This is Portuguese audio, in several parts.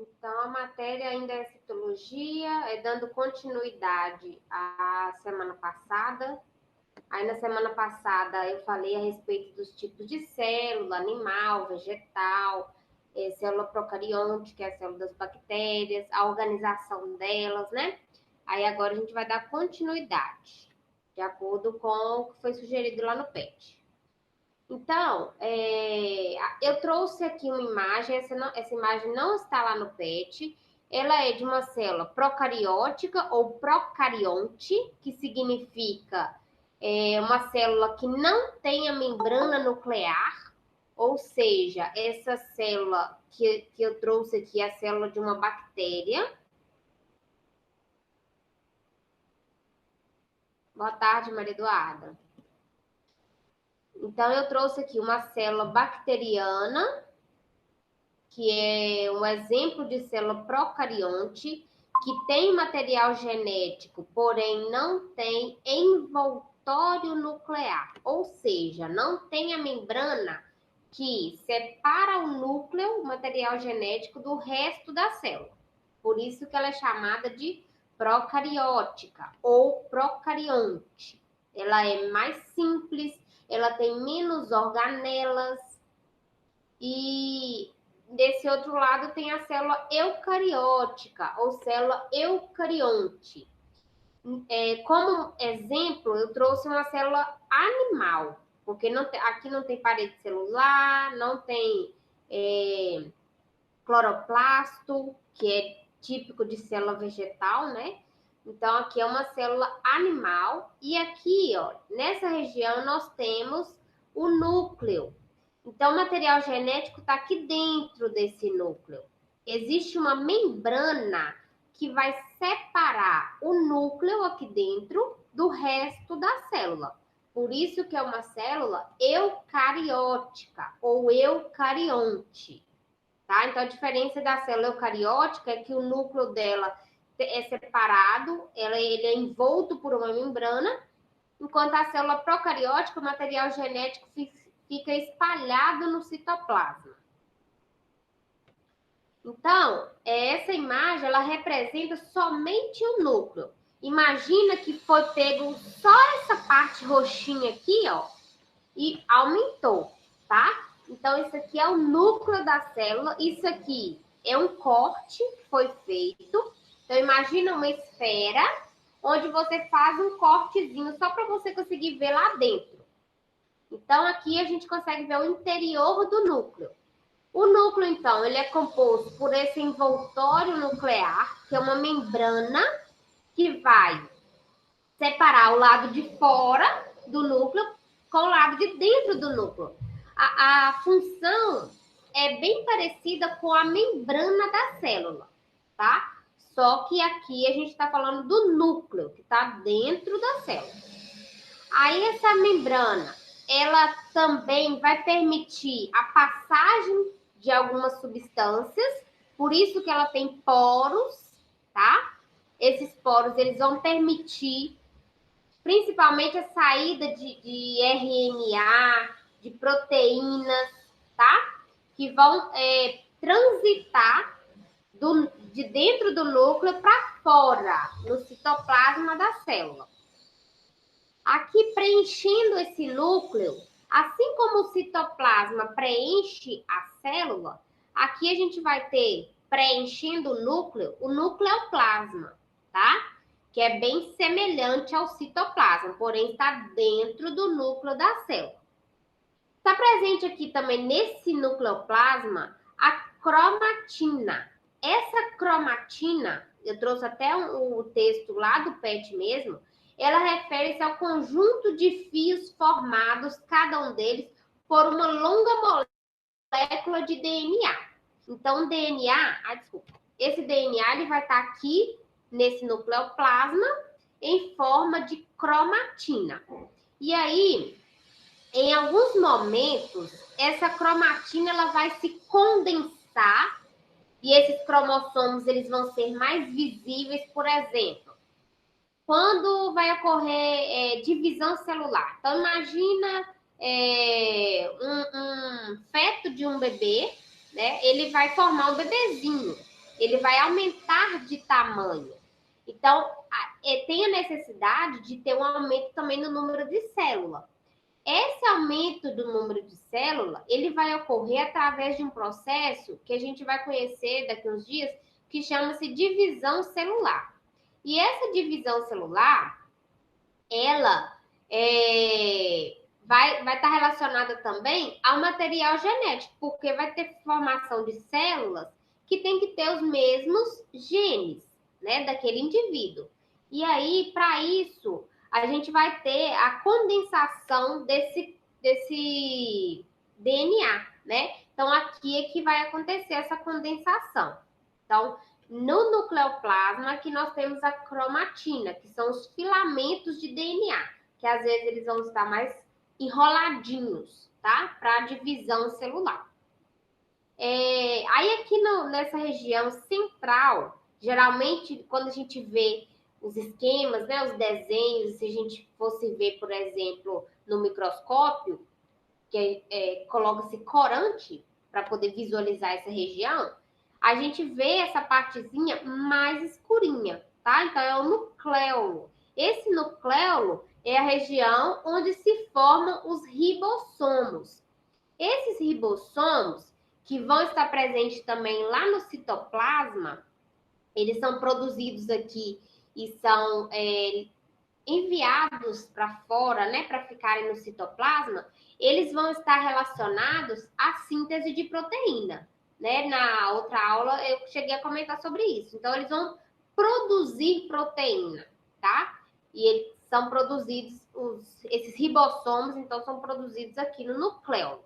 Então, a matéria ainda é citologia, dando continuidade à semana passada. Aí, na semana passada, eu falei a respeito dos tipos de célula, animal, vegetal, célula procarionte, que é a célula das bactérias, a organização delas, né? Aí, agora a gente vai dar continuidade, de acordo com o que foi sugerido lá no PET. Então, eu trouxe aqui uma imagem, essa imagem não está lá no PET, ela é de uma célula procariótica ou procarionte, que significa uma célula que não tem a membrana nuclear, ou seja, essa célula que eu trouxe aqui é a célula de uma bactéria. Boa tarde, Maria Eduarda. Então, eu trouxe aqui uma célula bacteriana, que é um exemplo de célula procarionte, que tem material genético, porém não tem envoltório nuclear, ou seja, não tem a membrana que separa o núcleo, o material genético, do resto da célula. Por isso que ela é chamada de procariótica ou procarionte. Ela é mais simples, ela tem menos organelas e desse outro lado tem a célula eucariótica ou célula eucarionte. Como exemplo, eu trouxe uma célula animal, porque aqui não tem parede celular, não tem cloroplasto, que é típico de célula vegetal, né? Então, aqui é uma célula animal. E aqui, ó, nessa região, nós temos o núcleo. Então, o material genético está aqui dentro desse núcleo. Existe uma membrana que vai separar o núcleo aqui dentro do resto da célula. Por isso que é uma célula eucariótica ou eucarionte. Tá? Então, a diferença da célula eucariótica é que o núcleo dela é separado, ele é envolto por uma membrana, enquanto a célula procariótica, o material genético fica espalhado no citoplasma. Então, essa imagem, ela representa somente o núcleo. Imagina que foi pego só essa parte roxinha aqui, ó, e aumentou, tá? Então, isso aqui é o núcleo da célula. Isso aqui é um corte que foi feito. Então, imagina uma esfera onde você faz um cortezinho só para você conseguir ver lá dentro. Então, aqui a gente consegue ver o interior do núcleo. O núcleo, então, ele é composto por esse envoltório nuclear, que é uma membrana que vai separar o lado de fora do núcleo com o lado de dentro do núcleo. A função é bem parecida com a membrana da célula, tá? Só que aqui a gente está falando do núcleo, que está dentro da célula. Aí essa membrana, ela também vai permitir a passagem de algumas substâncias, por isso que ela tem poros, tá? Esses poros, eles vão permitir principalmente a saída de RNA, de proteínas, tá? Que vão transitar de dentro do núcleo para fora, no citoplasma da célula. Aqui, preenchendo esse núcleo, assim como o citoplasma preenche a célula, aqui a gente vai ter, preenchendo o núcleo é o plasma, tá? Que é bem semelhante ao citoplasma, porém está dentro do núcleo da célula. Está presente aqui também nesse nucleoplasma a cromatina. Essa cromatina, eu trouxe até o texto lá do PET mesmo, ela refere-se ao conjunto de fios formados, cada um deles, por uma longa molécula de DNA. Então, esse DNA ele vai estar aqui nesse nucleoplasma em forma de cromatina. E aí, em alguns momentos, essa cromatina ela vai se condensar e esses cromossomos eles vão ser mais visíveis, por exemplo, quando vai ocorrer divisão celular. Então, imagina um feto de um bebê, né? Ele vai formar um bebezinho. ele vai aumentar de tamanho. Então, tem a necessidade de ter um aumento também no número de células. Esse aumento do número de células, ele vai ocorrer através de um processo que a gente vai conhecer daqui a uns dias, que chama-se divisão celular. E essa divisão celular, ela vai estar relacionada também ao material genético, porque vai ter formação de células que tem que ter os mesmos genes, né, daquele indivíduo. E aí, para isso, a gente vai ter a condensação desse DNA, né? Então, aqui é que vai acontecer essa condensação. Então, no nucleoplasma, que nós temos a cromatina, que são os filamentos de DNA, que às vezes eles vão estar mais enroladinhos, tá? Para a divisão celular. Aí aqui nessa região central, geralmente quando a gente vê os esquemas, né, os desenhos, se a gente fosse ver, por exemplo, no microscópio, que coloca-se corante para poder visualizar essa região, a gente vê essa partezinha mais escurinha, tá? Então é o nucleolo. Esse nucleolo é a região onde se formam os ribossomos. Esses ribossomos, que vão estar presentes também lá no citoplasma, eles são produzidos aqui e são enviados para fora, né, para ficarem no citoplasma. Eles vão estar relacionados à síntese de proteína, né? Na outra aula eu cheguei a comentar sobre isso. Então, eles vão produzir proteína, tá? E eles são produzidos, esses ribossomos, então, são produzidos aqui no núcleo.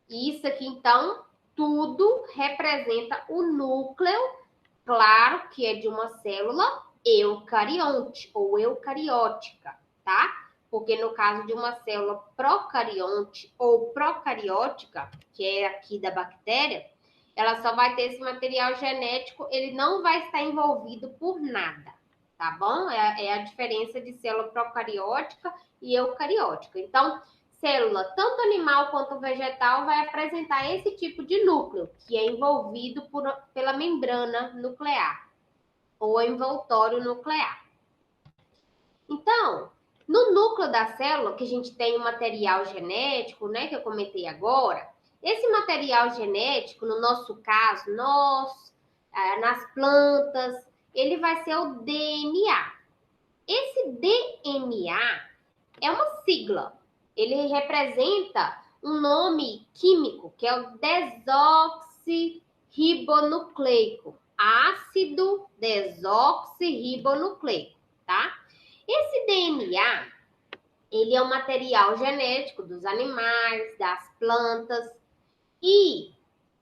E isso aqui, então, tudo representa o núcleo, claro que é de uma célula eucarionte ou eucariótica, tá? Porque no caso de uma célula procarionte ou procariótica, que é aqui da bactéria, ela só vai ter esse material genético, ele não vai estar envolvido por nada, tá bom? É a diferença de célula procariótica e eucariótica. Então, célula, tanto animal quanto vegetal, vai apresentar esse tipo de núcleo, que é envolvido pela membrana nuclear ou envoltório nuclear. Então, no núcleo da célula, que a gente tem o material genético, né, que eu comentei agora, esse material genético, no nosso caso, nas plantas, ele vai ser o DNA. Esse DNA é uma sigla. Ele representa um nome químico, que é o desoxirribonucleico. Ácido desoxirribonucleico, tá? Esse DNA, ele é um material genético dos animais, das plantas. E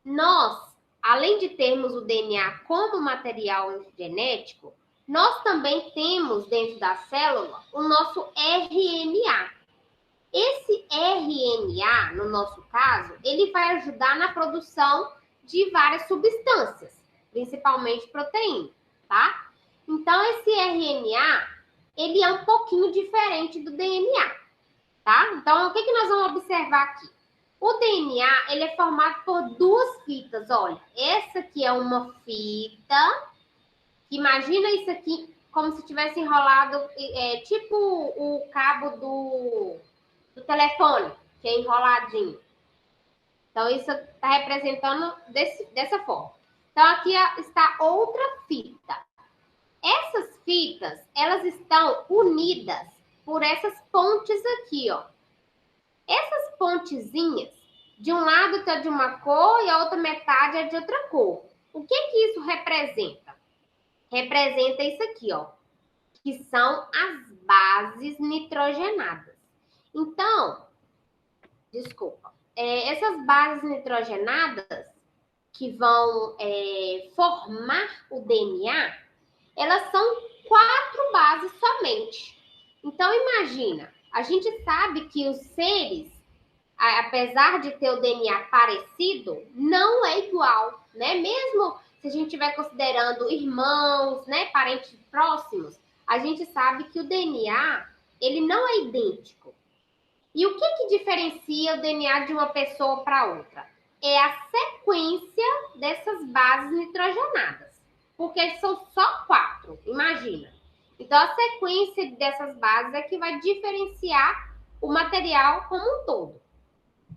nós, além de termos o DNA como material genético, nós também temos dentro da célula o nosso RNA. Esse RNA, no nosso caso, ele vai ajudar na produção de várias substâncias, principalmente proteína, tá? Então, esse RNA, ele é um pouquinho diferente do DNA, tá? Então, o que nós vamos observar aqui? O DNA, ele é formado por duas fitas, olha. Essa aqui é uma fita. Imagina isso aqui como se tivesse enrolado, tipo o cabo do telefone, que é enroladinho. Então, isso está representando dessa forma. Então, aqui está outra fita. Essas fitas, elas estão unidas por essas pontes aqui, ó. Essas pontezinhas, de um lado está de uma cor e a outra metade é de outra cor. O que isso representa? Representa isso aqui, ó, que são as bases nitrogenadas. Então, essas bases nitrogenadas que vão formar o DNA, elas são 4 bases somente. Então, imagina, a gente sabe que os seres, apesar de ter o DNA parecido, não é igual, né? Mesmo se a gente estiver considerando irmãos, né, parentes próximos, a gente sabe que o DNA, ele não é idêntico. E o que diferencia o DNA de uma pessoa para outra? é a sequência dessas bases nitrogenadas. Porque são só 4, imagina. Então, a sequência dessas bases é que vai diferenciar o material como um todo.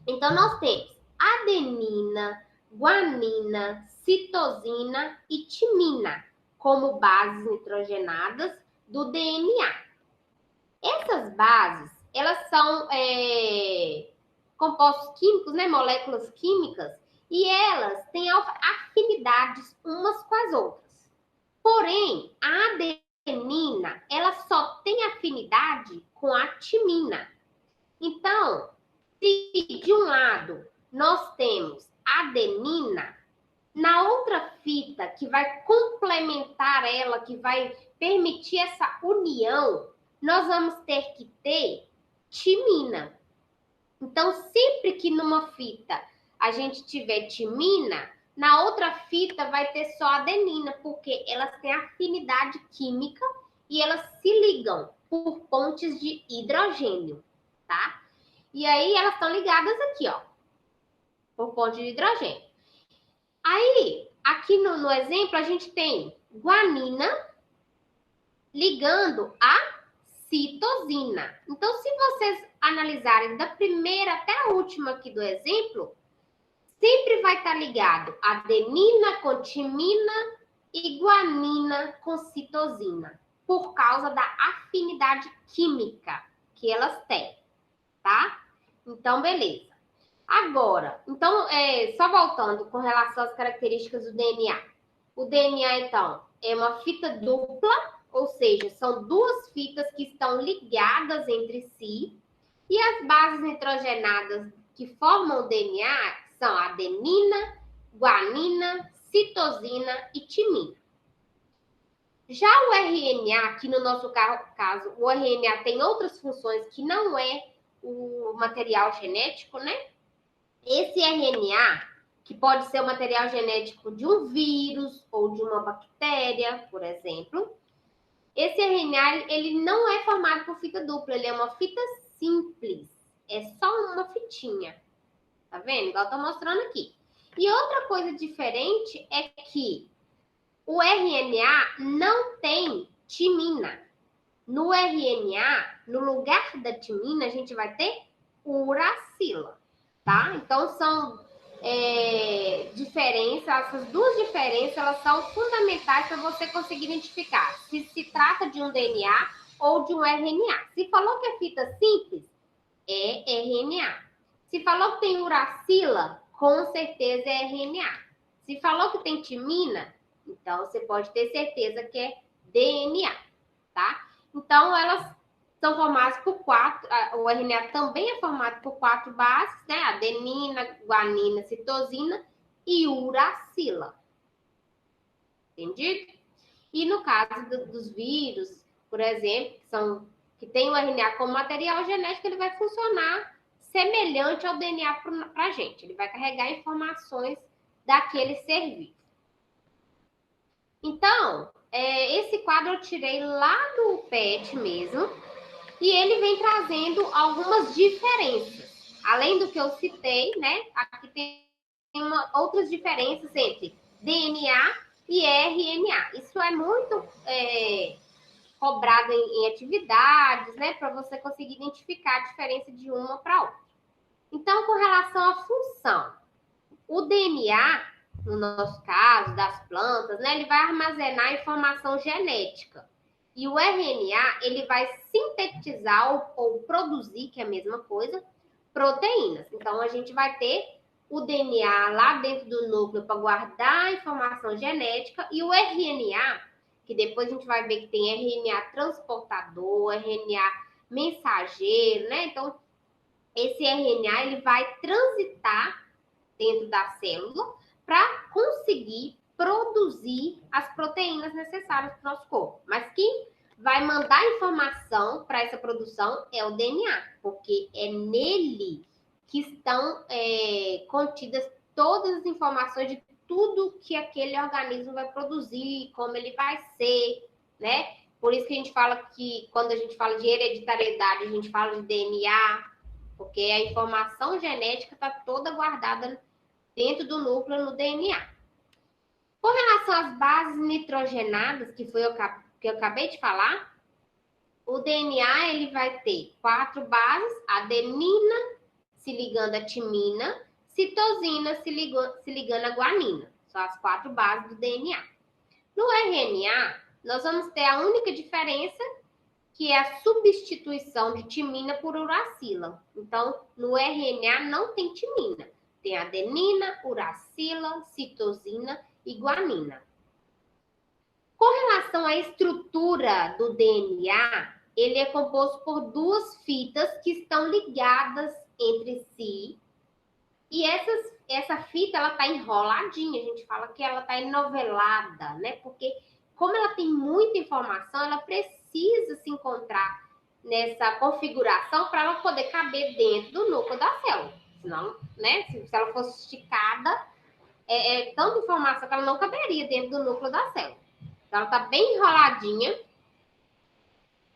Então, nós temos adenina, guanina, citosina e timina como bases nitrogenadas do DNA. Essas bases, elas são compostos químicos, né, moléculas químicas, e elas têm afinidades umas com as outras. Porém, a adenina, ela só tem afinidade com a timina. Então, se de um lado nós temos adenina, na outra fita que vai complementar ela, que vai permitir essa união, nós vamos ter que ter timina. Então, sempre que numa fita a gente tiver timina, na outra fita vai ter só adenina, porque elas têm afinidade química e elas se ligam por pontes de hidrogênio, tá? E aí elas estão ligadas aqui, ó, por ponte de hidrogênio. Aí, aqui no exemplo, a gente tem guanina ligando a citosina. Então, se vocês analisarem da primeira até a última aqui do exemplo, sempre vai estar ligado adenina com timina e guanina com citosina, por causa da afinidade química que elas têm, tá? Então, beleza. Agora, então, só voltando com relação às características do DNA. O DNA, então, é uma fita dupla, ou seja, são duas fitas que estão ligadas entre si, e as bases nitrogenadas que formam o DNA são adenina, guanina, citosina e timina. Já o RNA, que no nosso caso, o RNA tem outras funções que não é o material genético, né? Esse RNA, que pode ser o material genético de um vírus ou de uma bactéria, por exemplo, esse RNA, ele não é formado por fita dupla, ele é uma fita simples. É só uma fitinha. Tá vendo? Igual eu tô mostrando aqui. E outra coisa diferente é que o RNA não tem timina. No RNA, no lugar da timina, a gente vai ter uracila, tá? Então, são diferenças, essas duas diferenças, elas são fundamentais para você conseguir identificar se trata de um DNA ou de um RNA. Se falou que é fita simples, é RNA. Se falou que tem uracila, com certeza é RNA. Se falou que tem timina, então você pode ter certeza que é DNA, tá? Então, elas são formadas por 4, o RNA também é formado por 4 bases, né? Adenina, guanina, citosina e uracila. Entendido? E no caso dos vírus, por exemplo, que tem o RNA como material genético, ele vai funcionar semelhante ao DNA para a gente. Ele vai carregar informações daquele ser vivo. Então, esse quadro eu tirei lá do PET mesmo, e ele vem trazendo algumas diferenças. Além do que eu citei, né? Aqui tem outras diferenças entre DNA e RNA. Isso é muito cobrado em atividades, né? Para você conseguir identificar a diferença de uma para outra. Então, com relação à função, o DNA, no nosso caso, das plantas, né? Ele vai armazenar informação genética. E o RNA, ele vai sintetizar ou produzir, que é a mesma coisa, proteínas. Então, a gente vai ter o DNA lá dentro do núcleo para guardar a informação genética e o RNA, que depois a gente vai ver que tem RNA transportador, RNA mensageiro, né? Então, esse RNA, ele vai transitar dentro da célula para conseguir produzir as proteínas necessárias para o nosso corpo. Mas quem vai mandar informação para essa produção é o DNA, porque é nele que estão contidas todas as informações de tudo que aquele organismo vai produzir, como ele vai ser, né? Por isso que a gente fala que, quando a gente fala de hereditariedade, a gente fala de DNA, porque a informação genética está toda guardada dentro do núcleo no DNA. Com relação às bases nitrogenadas, que foi que eu acabei de falar, o DNA ele vai ter 4 bases: adenina se ligando à timina, citosina se ligando à guanina. São as 4 bases do DNA. No RNA, nós vamos ter a única diferença, que é a substituição de timina por uracila. Então, no RNA não tem timina. Tem adenina, uracila, citosina e guanina. Com relação à estrutura do DNA, ele é composto por 2 fitas que estão ligadas entre si. E essa fita, ela está enroladinha. A gente fala que ela está enovelada, né? Porque como ela tem muita informação, ela precisa se encontrar nessa configuração para ela poder caber dentro do núcleo da célula. Senão, né? Se ela fosse esticada, é tanta informação que ela não caberia dentro do núcleo da célula. Então, ela está bem enroladinha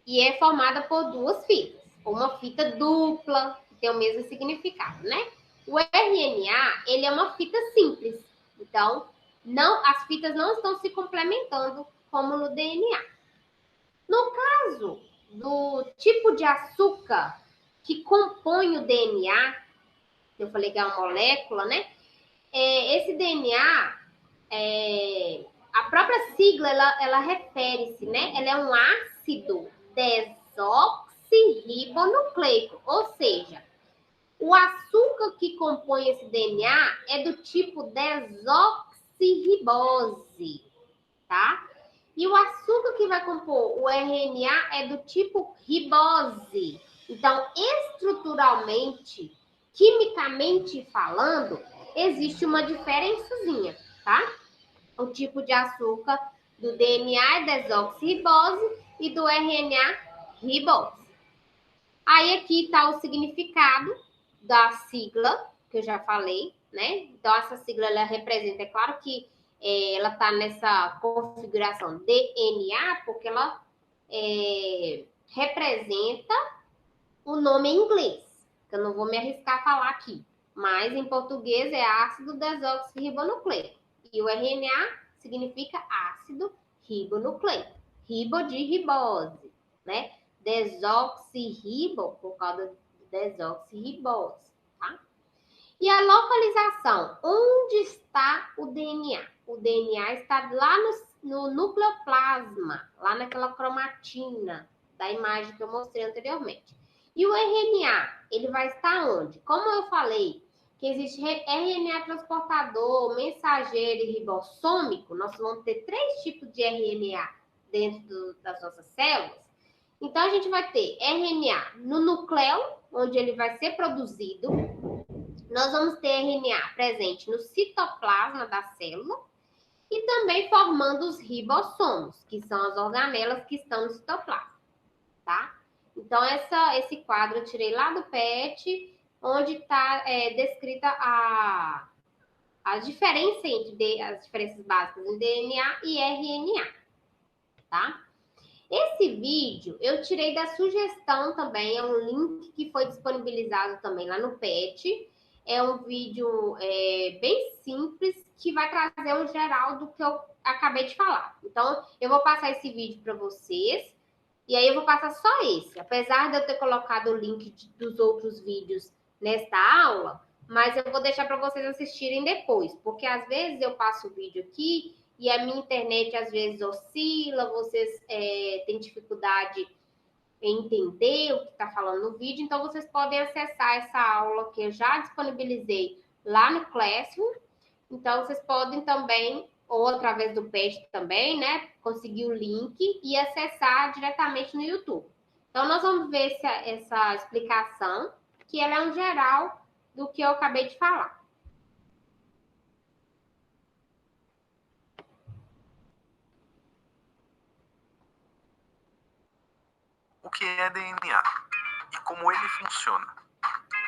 e é formada por 2 fitas. Uma fita dupla, que tem o mesmo significado, né? O RNA, ele é uma fita simples. Então, as fitas não estão se complementando como no DNA. No caso do tipo de açúcar que compõe o DNA, eu falei que é uma molécula, né? Esse DNA, a própria sigla, ela refere-se, né? Ela é um ácido desoxirribonucleico, ou seja, o açúcar que compõe esse DNA é do tipo desoxirribose, tá? E o açúcar que vai compor o RNA é do tipo ribose. Então, estruturalmente, quimicamente falando, existe uma diferençazinha, tá? O tipo de açúcar do DNA é desoxirribose e do RNA ribose. Aí aqui está o significado da sigla, que eu já falei, né? Então, essa sigla, ela representa, é claro que ela está nessa configuração DNA, porque ela representa o nome em inglês, que eu não vou me arriscar a falar aqui. Mas em português é ácido desoxirribonucleico. E o RNA significa ácido ribonucleico. Ribo de ribose, né? Desoxirribo por causa de desoxirribose, tá? E a localização, onde está o DNA? O DNA está lá no nucleoplasma, lá naquela cromatina da imagem que eu mostrei anteriormente. E o RNA, ele vai estar onde? Como eu falei que existe RNA transportador, mensageiro e ribossômico, nós vamos ter 3 tipos de RNA dentro das nossas células. Então, a gente vai ter RNA no núcleo, onde ele vai ser produzido. Nós vamos ter RNA presente no citoplasma da célula e também formando os ribossomos, que são as organelas que estão no citoplasma, tá? Então, esse quadro eu tirei lá do PET, onde está descrita a diferença entre as diferenças básicas em DNA e RNA, tá? Esse vídeo eu tirei da sugestão também, é um link que foi disponibilizado também lá no PET. É um vídeo bem simples, que vai trazer um geral do que eu acabei de falar. Então, eu vou passar esse vídeo para vocês, e aí eu vou passar só esse. Apesar de eu ter colocado o link dos outros vídeos nesta aula, mas eu vou deixar para vocês assistirem depois, porque às vezes eu passo o vídeo aqui e a minha internet às vezes oscila, vocês têm dificuldade em entender o que está falando no vídeo, então vocês podem acessar essa aula que eu já disponibilizei lá no Classroom. Então, vocês podem também, ou através do PET também, né, conseguir o link e acessar diretamente no YouTube. Então, nós vamos ver essa explicação, que ela é um geral do que eu acabei de falar. O que é DNA e como ele funciona?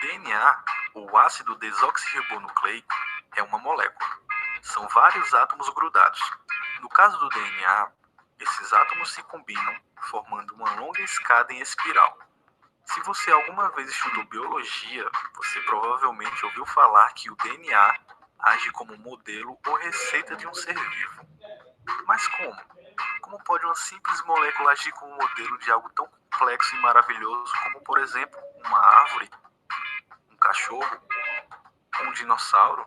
DNA, ou ácido desoxirribonucleico, é uma molécula. São vários átomos grudados. No caso do DNA, esses átomos se combinam, formando uma longa escada em espiral. Se você alguma vez estudou biologia, você provavelmente ouviu falar que o DNA age como modelo ou receita de um ser vivo. Mas como? Como pode uma simples molécula agir como modelo de algo tão complexo e maravilhoso como, por exemplo, uma árvore, um cachorro, um dinossauro?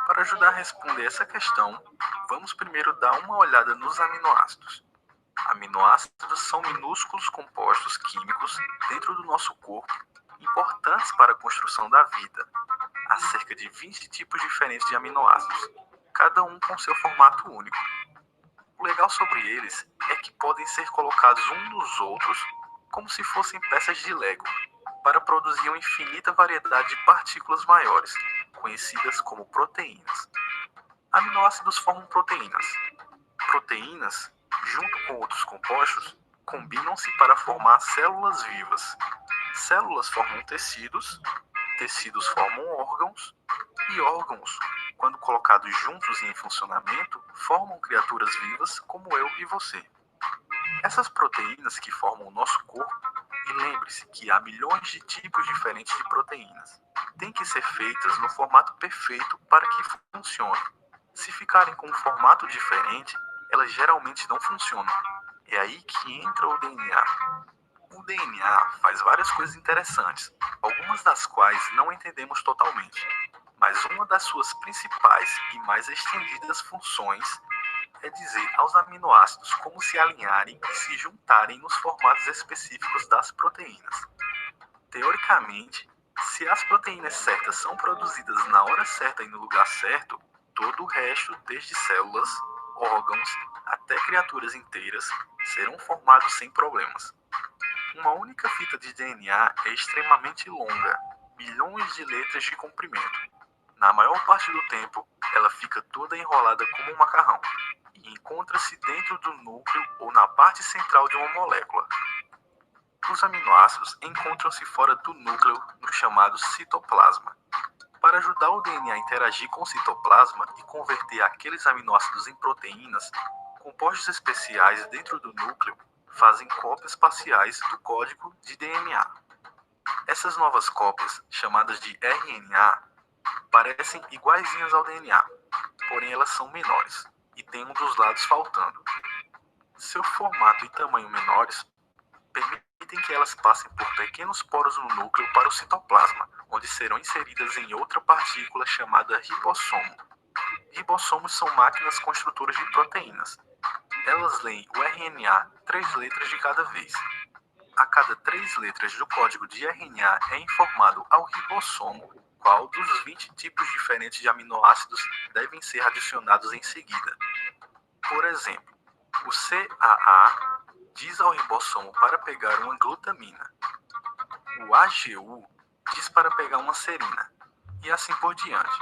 Para ajudar a responder essa questão, vamos primeiro dar uma olhada nos aminoácidos. Aminoácidos são minúsculos compostos químicos dentro do nosso corpo, importantes para a construção da vida. Há cerca de 20 tipos diferentes de aminoácidos, cada um com seu formato único. O legal sobre eles é que podem ser colocados uns nos outros como se fossem peças de Lego, para produzir uma infinita variedade de partículas maiores, conhecidas como proteínas. Aminoácidos formam proteínas. Proteínas, junto com outros compostos, combinam-se para formar células vivas. Células formam tecidos, tecidos formam órgãos, e órgãos, quando colocados juntos e em funcionamento, formam criaturas vivas como eu e você. Essas proteínas que formam o nosso corpo, e lembre-se que há milhões de tipos diferentes de proteínas, têm que ser feitas no formato perfeito para que funcionem. Se ficarem com um formato diferente, elas geralmente não funcionam. É aí que entra o DNA. O DNA faz várias coisas interessantes, algumas das quais não entendemos totalmente. Mas uma das suas principais e mais estendidas funções é dizer aos aminoácidos como se alinharem e se juntarem nos formatos específicos das proteínas. Teoricamente, se as proteínas certas são produzidas na hora certa e no lugar certo, todo o resto, desde células, órgãos, até criaturas inteiras, serão formados sem problemas. Uma única fita de DNA é extremamente longa, milhões de letras de comprimento. Na maior parte do tempo, ela fica toda enrolada como um macarrão e encontra-se dentro do núcleo ou na parte central de uma molécula. Os aminoácidos encontram-se fora do núcleo no chamado citoplasma. Para ajudar o DNA a interagir com o citoplasma e converter aqueles aminoácidos em proteínas, compostos especiais dentro do núcleo fazem cópias parciais do código de DNA. Essas novas cópias, chamadas de RNA, parecem iguaizinhas ao DNA, porém elas são menores e têm um dos lados faltando. Seu formato e tamanho menores permitem que elas passem por pequenos poros no núcleo para o citoplasma, onde serão inseridas em outra partícula chamada ribossomo. Ribossomos são máquinas construtoras de proteínas. Elas leem o RNA 3 letras de cada vez. A cada 3 letras do código de RNA é informado ao ribossomo qual dos 20 tipos diferentes de aminoácidos devem ser adicionados em seguida. Por exemplo, o CAA diz ao ribossomo para pegar uma glutamina. O AGU diz para pegar uma serina, e assim por diante.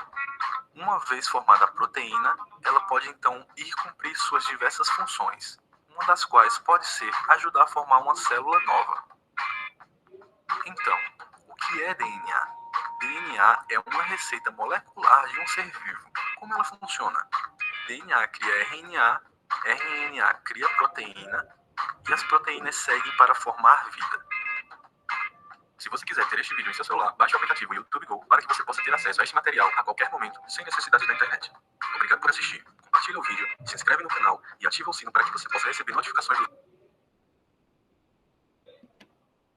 Uma vez formada a proteína, ela pode então ir cumprir suas diversas funções, uma das quais pode ser ajudar a formar uma célula nova. Então, o que é DNA? DNA é uma receita molecular de um ser vivo. Como ela funciona? DNA cria RNA, RNA cria proteína, e as proteínas seguem para formar vida. Se você quiser ter este vídeo em seu celular, baixe o aplicativo YouTube Go para que você possa ter acesso a este material a qualquer momento, sem necessidade da internet. Obrigado por assistir. Compartilhe o vídeo, se inscreve no canal e ativa o sino para que você possa receber notificações do...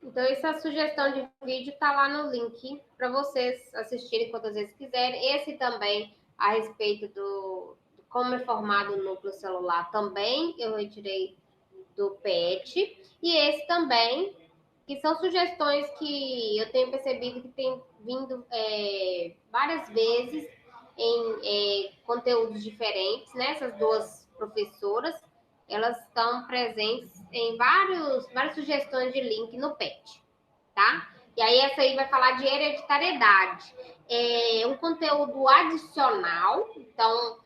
Então, essa sugestão de vídeo está lá no link para vocês assistirem quantas vezes quiserem. Esse também, a respeito do como é formado o núcleo celular, também eu retirei do PET. E esse também, que são sugestões que eu tenho percebido que tem vindo várias vezes em conteúdos diferentes, né? Essas duas professoras, elas estão presentes em várias sugestões de link no PET, tá? E aí essa aí vai falar de hereditariedade. É um conteúdo adicional, então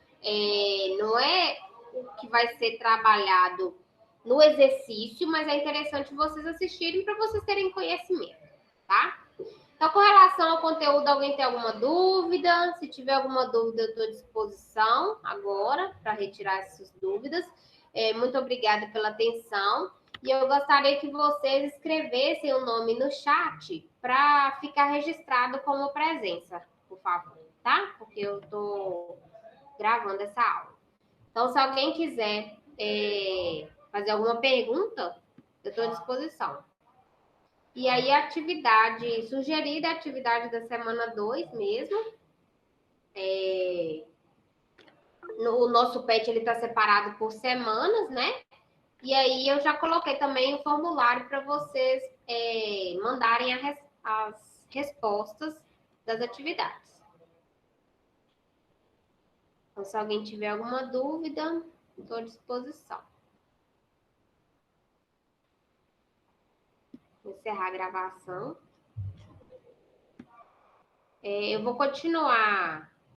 não é o que vai ser trabalhado no exercício, mas é interessante vocês assistirem para vocês terem conhecimento, tá? Então, com relação ao conteúdo, alguém tem alguma dúvida? Se tiver alguma dúvida, eu estou à disposição agora para retirar essas dúvidas. Muito obrigada pela atenção. E eu gostaria que vocês escrevessem o nome no chat para ficar registrado como presença, por favor. tá? Porque eu tô gravando essa aula. Então, se alguém quiser fazer alguma pergunta, eu estou à disposição. E aí, a atividade sugerida é a atividade da semana 2 mesmo. O nosso PET está separado por semanas, né? E aí, eu já coloquei também o formulário para vocês mandarem as respostas das atividades. Então, se alguém tiver alguma dúvida, estou à disposição. Vou encerrar a gravação. Eu vou continuar